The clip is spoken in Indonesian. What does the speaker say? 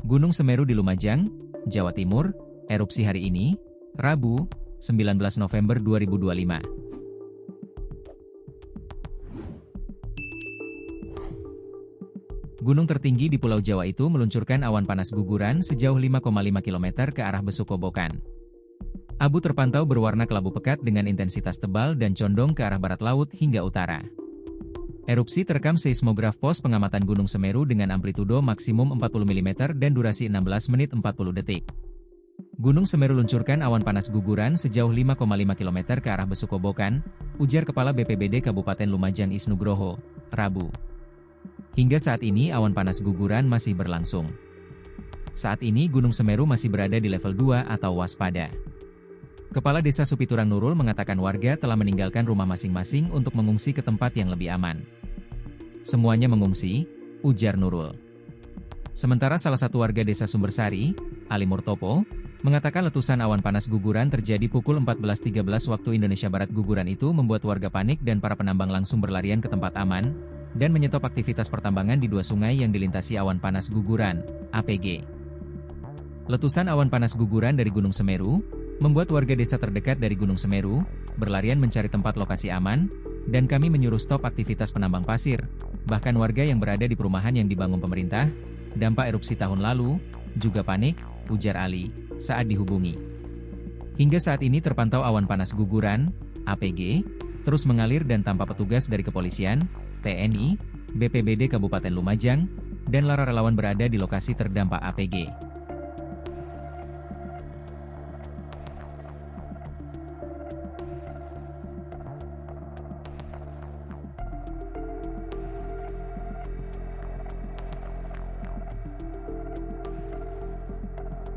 Gunung Semeru di Lumajang, Jawa Timur, erupsi hari ini, Rabu, 19 November 2025. Gunung tertinggi di Pulau Jawa itu meluncurkan awan panas guguran sejauh 5,5 km ke arah Besukobokan. Abu terpantau berwarna kelabu pekat dengan intensitas tebal dan condong ke arah barat laut hingga utara. Erupsi terekam seismograf pos pengamatan Gunung Semeru dengan amplitudo maksimum 40 mm dan durasi 16 menit 40 detik. Gunung Semeru luncurkan awan panas guguran sejauh 5,5 km ke arah Besukobokan, ujar Kepala BPBD Kabupaten Lumajang Isnugroho, Rabu. Hingga saat ini awan panas guguran masih berlangsung. Saat ini Gunung Semeru masih berada di level 2 atau waspada. Kepala Desa Supiturang Nurul mengatakan warga telah meninggalkan rumah masing-masing untuk mengungsi ke tempat yang lebih aman. Semuanya mengungsi, ujar Nurul. Sementara salah satu warga Desa Sumbersari, Ali Murtopo, mengatakan letusan awan panas guguran terjadi pukul 14.13 waktu Indonesia Barat. Guguran itu membuat warga panik dan para penambang langsung berlarian ke tempat aman, dan menyetop aktivitas pertambangan di dua sungai yang dilintasi awan panas guguran, APG. Letusan awan panas guguran dari Gunung Semeru membuat warga desa terdekat dari Gunung Semeru berlarian mencari tempat lokasi aman, dan kami menyuruh stop aktivitas penambang pasir. Bahkan warga yang berada di perumahan yang dibangun pemerintah, dampak erupsi tahun lalu, juga panik, ujar Ali, saat dihubungi. Hingga saat ini terpantau awan panas guguran, APG, terus mengalir dan tanpa petugas dari kepolisian, TNI, BPBD Kabupaten Lumajang, dan para relawan berada di lokasi terdampak APG.